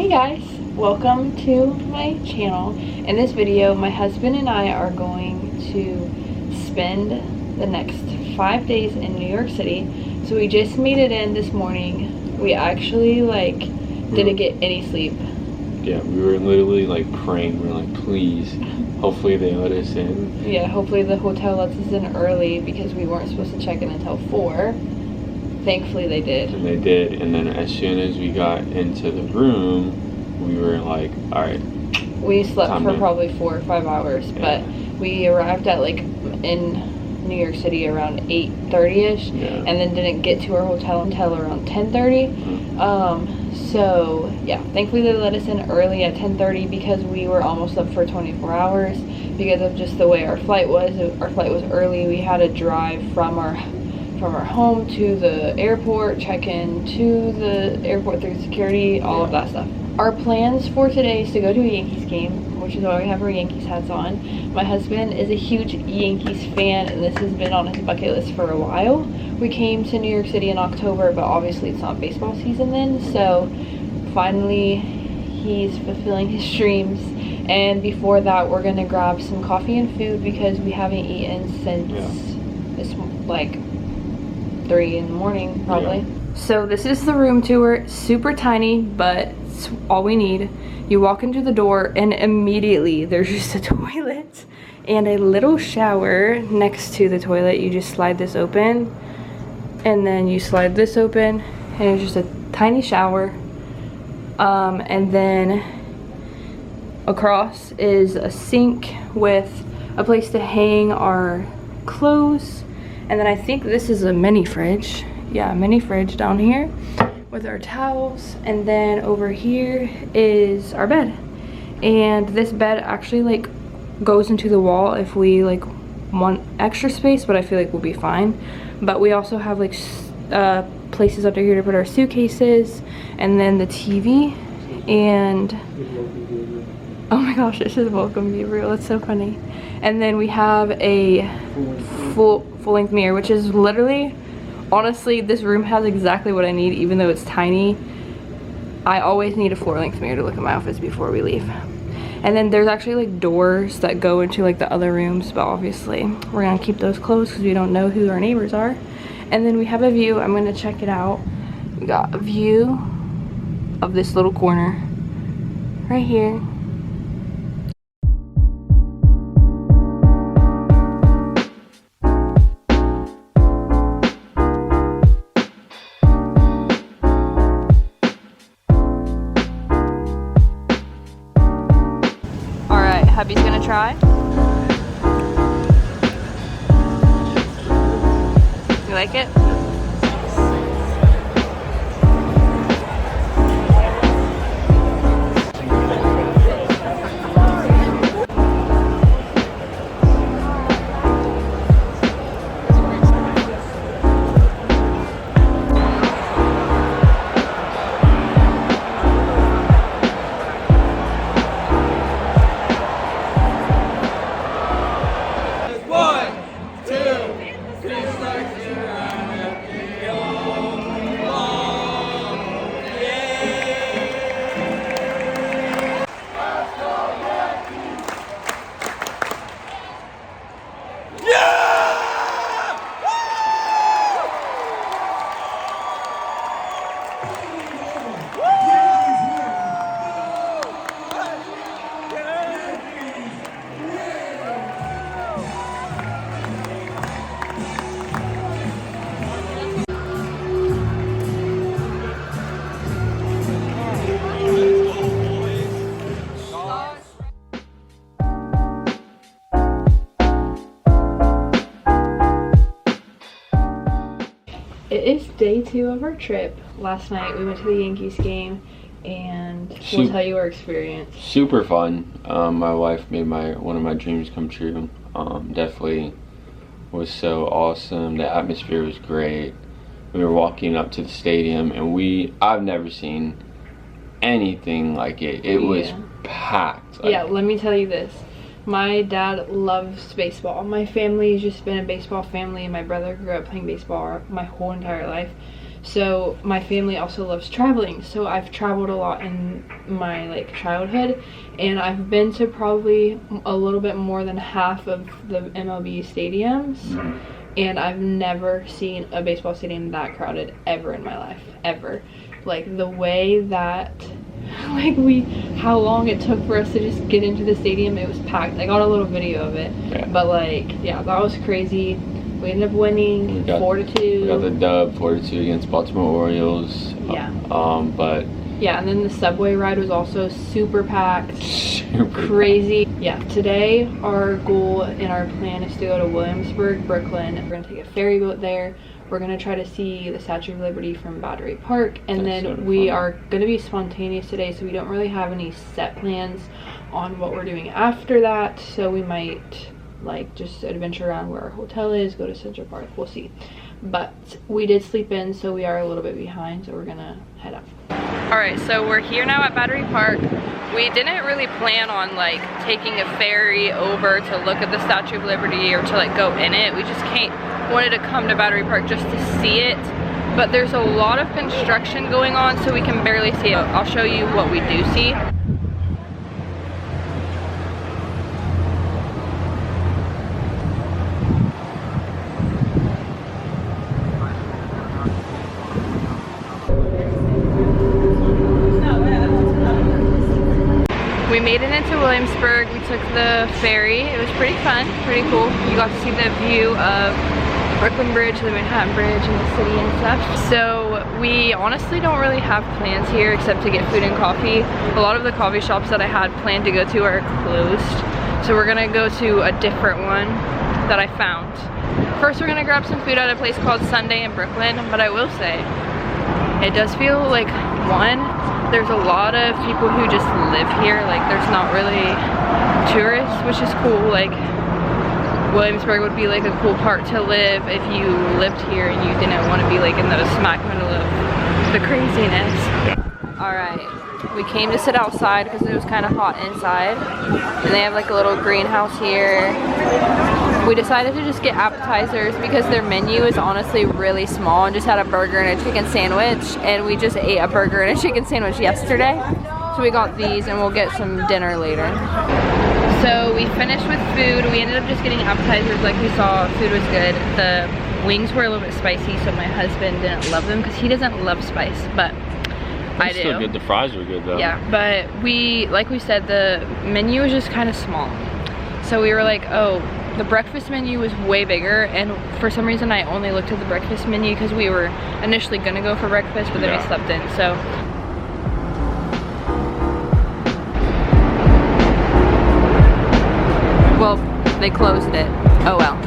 Hey guys, welcome to my channel. In this video, my husband and I are going to spend the next 5 days in New York City. So we just made it in this morning. We actually didn't get any sleep. Yeah, we were literally like praying. We were like, please, hopefully they let us in. Yeah, hopefully the hotel lets us in early because we weren't supposed to check in until 4. Thankfully they did. And they did, and then as soon as we got into the room, we were like, alright. We slept for probably 4 or 5 hours, yeah. But we arrived at in New York City around 8:30ish, yeah. And then didn't get to our hotel until around 10:30. Mm-hmm. So yeah, thankfully they let us in early at 10:30 because we were almost up for 24 hours because of just the way our flight was. Our flight was early. We had to drive from our home to the airport, check in to the airport through security, all of that stuff. Our plans for today is to go to a Yankees game, which is why we have our Yankees hats on. My husband is a huge Yankees fan, and this has been on his bucket list for a while. We came to New York City in October, but obviously it's not baseball season then, so finally he's fulfilling his dreams. And before that, we're gonna grab some coffee and food because we haven't eaten since this 3 in the morning probably. Yeah. So this is the room tour. Super tiny, but it's all we need. You walk into the door and immediately there's just a toilet and a little shower next to the toilet. You just slide this open and then you slide this open and it's just a tiny shower. And then across is a sink with a place to hang our clothes. And then I think this is a mini fridge. Yeah, a mini fridge down here with our towels. And then over here is our bed. And this bed actually goes into the wall if we want extra space, but I feel like we'll be fine. But we also have places under here to put our suitcases, and then the TV, and oh my gosh, it says welcome Gabriel, that's so funny. And then we have a full-length mirror, which is literally, honestly, this room has exactly what I need, even though it's tiny. I always need a floor-length mirror to look at my outfits before we leave. And then there's actually doors that go into the other rooms, but obviously we're gonna keep those closed because we don't know who our neighbors are. And then we have a view. I'm gonna check it out. We got a view of this little corner right here. Hubby's gonna try. You like it? It is day 2 of our trip. Last night we went to the Yankees game, and we'll tell you our experience. Super fun. My wife made one of my dreams come true. Definitely was so awesome. The atmosphere was great. We were walking up to the stadium, and I've never seen anything like it. It was packed. Yeah, let me tell you this. My dad loves baseball. My family's just been a baseball family, and my brother grew up playing baseball my whole entire life. So my family also loves traveling, so I've traveled a lot in my like childhood, and I've been to probably a little bit more than half of the MLB stadiums, and I've never seen a baseball stadium that crowded ever in my life, ever. Like the way that like how long it took for us to just get into the stadium, it was packed. I got a little video of it, but like yeah, that was crazy. We ended up winning 4-2. We got the dub 4-2 against Baltimore Orioles. Yeah. But yeah, and then the subway ride was also super packed. Crazy. Yeah, today our goal and our plan is to go to Williamsburg, Brooklyn. We're gonna take a ferry boat there. We're gonna try to see the Statue of Liberty from Battery Park, and then we are gonna be spontaneous today, so we don't really have any set plans on what we're doing after that. So we might like just adventure around where our hotel is, go to Central Park, we'll see. But we did sleep in, so we are a little bit behind, so we're gonna head up. All right, so we're here now at Battery Park. We didn't really plan on like taking a ferry over to look at the Statue of Liberty or to like go in it. We just wanted to come to Battery Park just to see it, but there's a lot of construction going on, so we can barely see it. I'll show you what we do see. We made it into Williamsburg. We took the ferry. It was pretty fun, pretty cool. You got to see the view of Brooklyn Bridge, the Manhattan Bridge, and the city and stuff. So we honestly don't really have plans here except to get food and coffee. A lot of the coffee shops that I had planned to go to are closed. So we're gonna go to a different one that I found. First, we're gonna grab some food at a place called Sunday in Brooklyn, but I will say, it does feel like, one, there's a lot of people who just live here. Like there's not really tourists, which is cool. Like Williamsburg would be like a cool part to live if you lived here and you didn't want to be like in the smack middle of the craziness. All right, we came to sit outside because it was kind of hot inside, and they have like a little greenhouse here. We decided to just get appetizers because their menu is honestly really small, and just had a burger and a chicken sandwich, and we just ate a burger and a chicken sandwich yesterday. So we got these, and we'll get some dinner later. So we finished with food. We ended up just getting appetizers like we saw. Food was good. The wings were a little bit spicy, so my husband didn't love them because he doesn't love spice, but I do. Still good. The fries were good though. Yeah, but like we said, the menu was just kind of small. So we were like, oh, the breakfast menu was way bigger, and for some reason I only looked at the breakfast menu because we were initially gonna go for breakfast, but then we slept in, so. Well, they closed it. Oh well.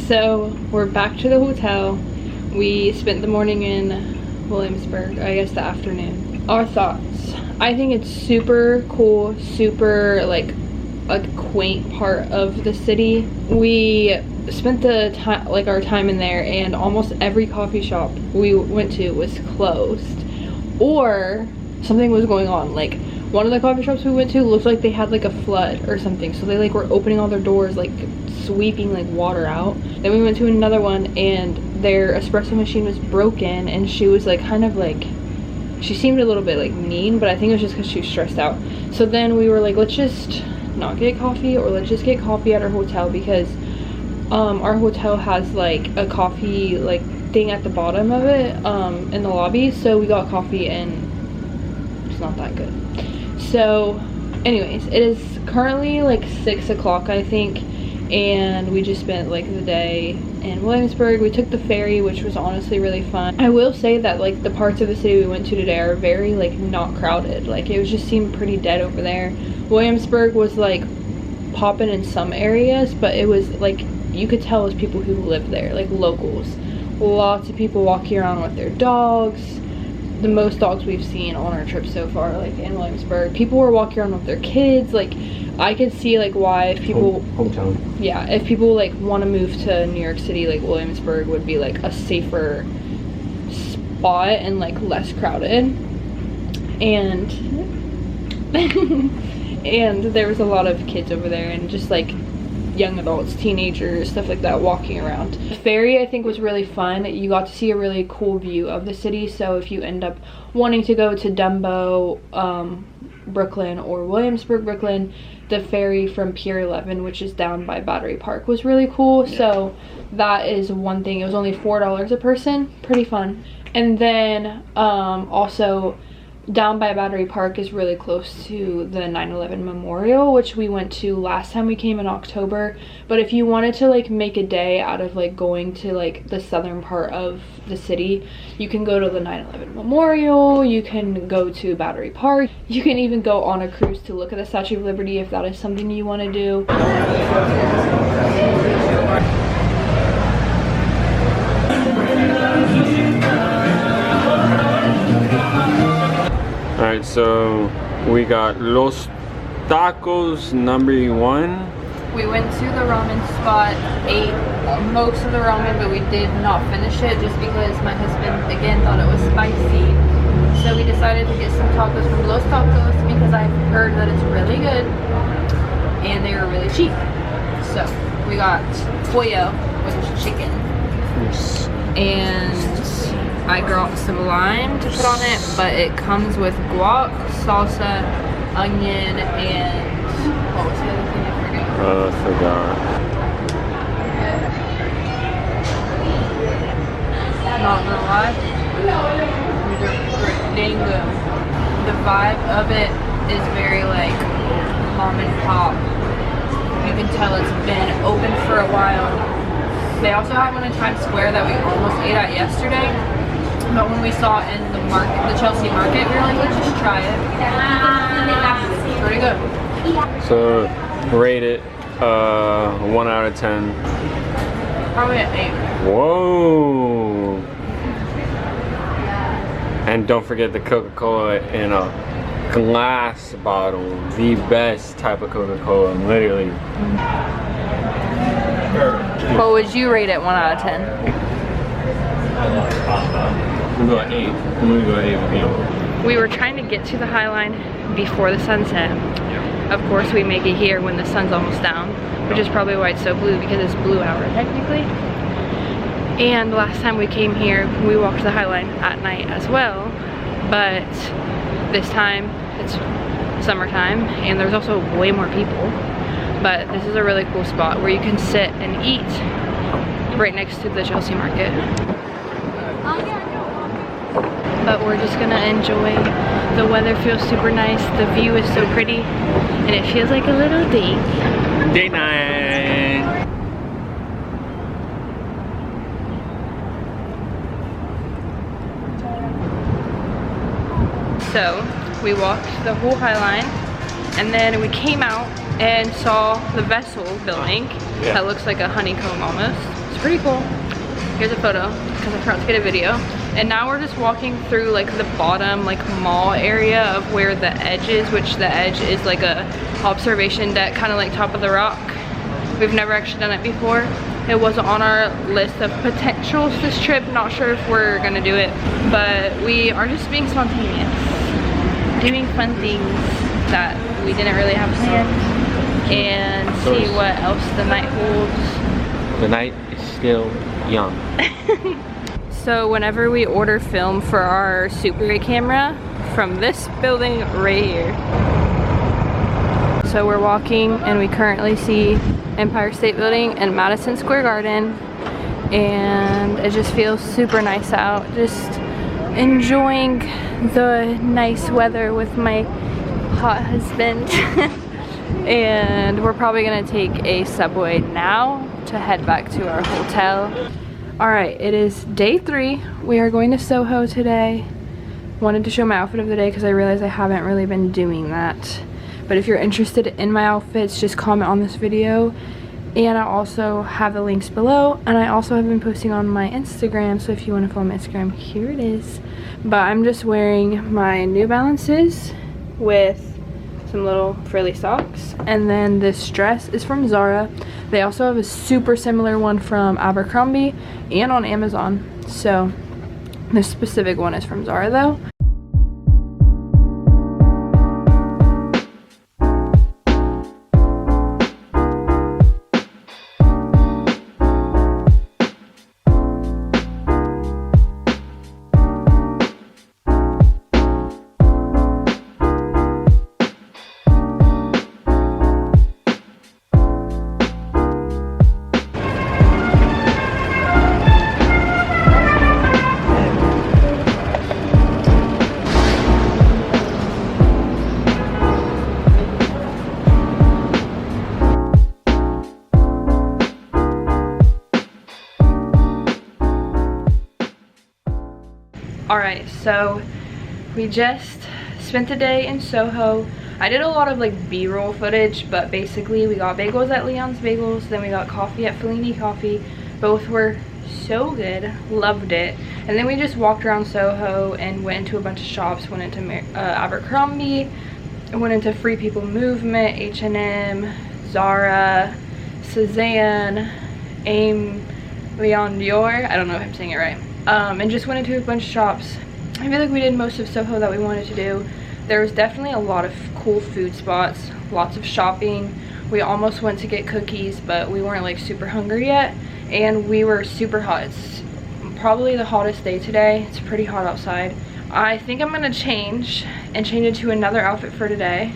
So we're back to the hotel. We spent the morning in Williamsburg, I guess the afternoon. Our thoughts. I think it's super cool, super like a quaint part of the city. We spent the time, like our time in there, and almost every coffee shop we went to was closed or something was going on. Like one of the coffee shops we went to looked like they had like a flood or something, so they like were opening all their doors, like sweeping like water out. Then we went to another one and their espresso machine was broken, and she was like kind of like, she seemed a little bit like mean, but I think it was just because she was stressed out. So then we were like, let's just not get coffee, or let's just get coffee at our hotel, because our hotel has like a coffee like thing at the bottom of it in the lobby. So we got coffee and it's not that good. So anyways, it is currently like 6 o'clock I think, and we just spent like the day in Williamsburg. We took the ferry, which was honestly really fun. I will say that like the parts of the city we went to today are very like not crowded. Like it was just seemed pretty dead over there. Williamsburg was like popping in some areas, but it was like you could tell it was people who live there, like locals. Lots of people walking around with their dogs. The most dogs we've seen on our trip so far, like in Williamsburg. People were walking around with their kids. Like I could see like why if people hometown. Yeah, if people like want to move to New York City, like Williamsburg would be like a safer spot and like less crowded, and and there was a lot of kids over there and just like young adults, teenagers, stuff like that walking around. The ferry I think was really fun. You got to see a really cool view of the city, so if you end up wanting to go to Dumbo, Brooklyn, or Williamsburg, Brooklyn, the ferry from Pier 11, which is down by Battery Park, was really cool. So that is one thing. It was only $4 a person, pretty fun. And then also down by Battery Park is really close to the 9/11 memorial, which we went to last time we came in October. But if you wanted to like make a day out of like going to like the southern part of the city, you can go to the 9/11 memorial, you can go to Battery Park, you can even go on a cruise to look at the Statue of Liberty if that is something you want to do. Alright, so we got Los Tacos #1. We went to the ramen spot, ate most of the ramen, but we did not finish it just because my husband again thought it was spicy. So we decided to get some tacos from Los Tacos because I've heard that it's really good and they were really cheap. So we got pollo, which is chicken, and I got some lime to put on it, but it comes with guac, salsa, onion, and what was the other thing I forgot? I forgot. Not gonna lie, dang good. The vibe of it is very like mom and pop. You can tell it's been open for a while. They also have one in Times Square that we almost ate at yesterday. But when we saw it in the market, the Chelsea market, we were like, let's just try it. It's pretty good. So, rate it 1 out of 10. Probably an 8. Whoa! And don't forget the Coca-Cola in a glass bottle. The best type of Coca-Cola, literally. What would you rate it 1 out of 10? I'm gonna go 8. I'm gonna go 8 with you. We were trying to get to the High Line before the sunset. Of course, we make it here when the sun's almost down, which is probably why it's so blue, because it's blue hour technically. And the last time we came here, we walked the High Line at night as well, but this time it's summertime and there's also way more people. But this is a really cool spot where you can sit and eat right next to the Chelsea market. But we're just gonna enjoy. The weather feels super nice, the view is so pretty, and it feels like a little date. Date night! So we walked the whole High Line, and then we came out and saw the vessel building that looks like a honeycomb almost. It's pretty cool. Here's a photo because I forgot to get a video. And now we're just walking through like the bottom like mall area of where the edge is, which the edge is like a observation deck, kind of like Top of the Rock. We've never actually done it before. It wasn't on our list of potentials this trip. Not sure if we're gonna do it, but we are just being spontaneous, doing fun things that we didn't really have planned, and see what else the night holds. The night is still young. So whenever we order film for our Super 8 camera, from this building right here. So we're walking and we currently see Empire State Building and Madison Square Garden, and it just feels super nice out. Just enjoying the nice weather with my hot husband. And we're probably gonna take a subway now to head back to our hotel. Alright, it is day 3. We are going to SoHo today. Wanted to show my outfit of the day because I realized I haven't really been doing that. But if you're interested in my outfits, just comment on this video. And I also have the links below. And I also have been posting on my Instagram, so if you want to follow my Instagram, here it is. But I'm just wearing my New Balances with some little frilly socks, and then this dress is from Zara. They also have a super similar one from Abercrombie and on Amazon, so This specific one is from Zara though. Alright, so we just spent the day in SoHo. I did a lot of like B-roll footage, but basically we got bagels at Leon's Bagels, then we got coffee at Fellini Coffee. Both were so good, loved it. And then we just walked around SoHo and went into a bunch of shops, went into Abercrombie, went into Free People Movement, H&M, Zara, Cezanne, Aim, Leon Dior, I don't know if I'm saying it right. And just went into a bunch of shops. I feel like we did most of SoHo that we wanted to do. There was definitely a lot of cool food spots, lots of shopping. We almost went to get cookies, but we weren't like super hungry yet. And we were super hot. It's probably the hottest day today. It's pretty hot outside. I think I'm gonna change into another outfit for today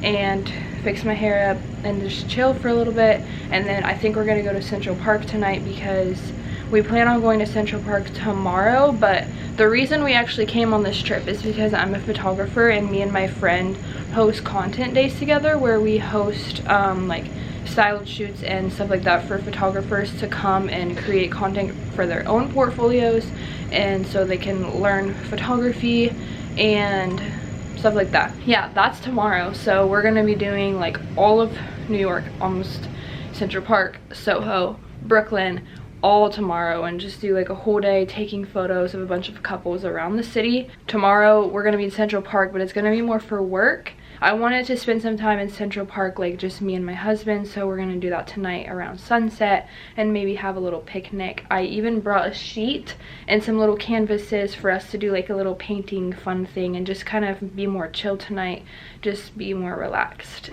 and fix my hair up and just chill for a little bit. And then I think we're gonna go to Central Park tonight because we plan on going to Central Park tomorrow. But the reason we actually came on this trip is because I'm a photographer and me and my friend host content days together where we host like styled shoots and stuff like that for photographers to come and create content for their own portfolios, and so they can learn photography and stuff like that. Yeah, that's tomorrow. So we're gonna be doing like all of New York, almost Central Park, SoHo, Brooklyn, all tomorrow, and just do like a whole day taking photos of a bunch of couples around the city. Tomorrow we're gonna be in Central Park, but it's gonna be more for work. I wanted to spend some time in Central Park, like just me and my husband, so we're gonna do that tonight around sunset and maybe have a little picnic. I even brought a sheet and some little canvases for us to do like a little painting fun thing and just kind of be more chill tonight, just be more relaxed.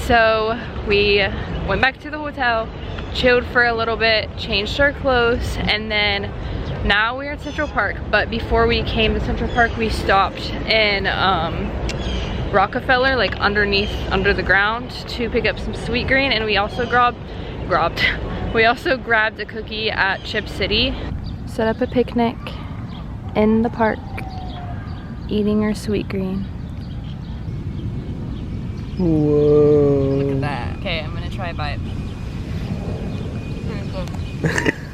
So we went back to the hotel, chilled for a little bit, changed our clothes, and then now we're in Central Park. But before we came to Central Park, we stopped in Rockefeller, like under the ground, to pick up some sweet green, and we also we also grabbed a cookie at Chip City. Set up a picnic in the park, eating our sweet green. Whoa. Look at that. Okay, I'm gonna try a bite.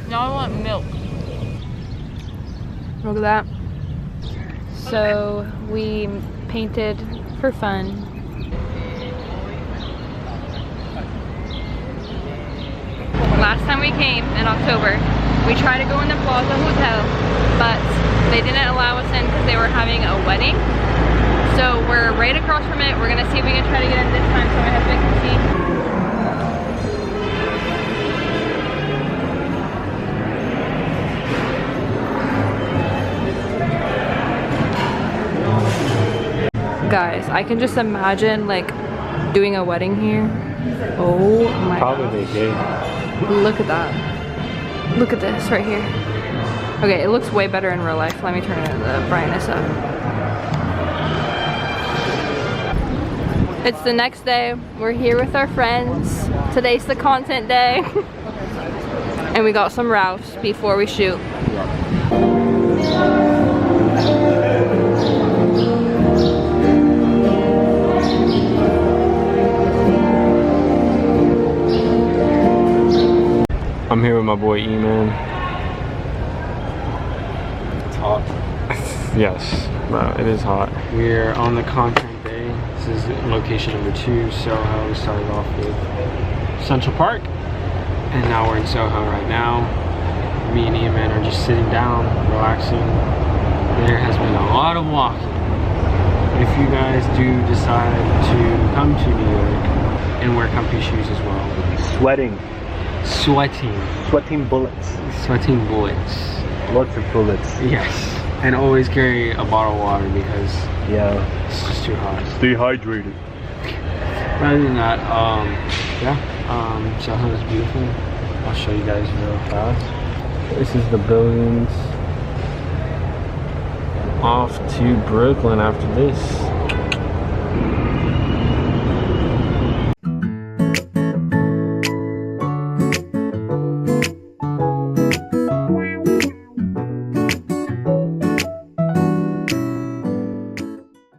Now I want milk. Look at that. So we painted for fun. Last time we came in October, we tried to go in the Plaza Hotel, but they didn't allow us in because they were having a wedding. So we're right across from it. We're gonna see if we can try to get in this time so my husband can see. Guys, I can just imagine like doing a wedding here. Oh my god. Probably they did. Look at that. Look at this right here. Okay, it looks way better in real life. Let me turn the brightness up. It's the next day. We're here with our friends. Today's the content day. And we got some Ralphs before we shoot. I'm here with my boy E-Man. It's hot. Yes, bro, it is hot. We're on the content day. This is location number 2, SoHo. We started off with Central Park, and now we're in SoHo right now. Me and E-Man are just sitting down, relaxing. There has been a lot of walking. If you guys do decide to come to New York and wear comfy shoes as well. Sweating. Sweating. Sweating bullets. Sweating bullets. Lots of bullets. Yes. And always carry a bottle of water because it's just too hot. Stay hydrated. Rather than that, Soho is beautiful. I'll show you guys real fast. This is the buildings. Off to Brooklyn after this.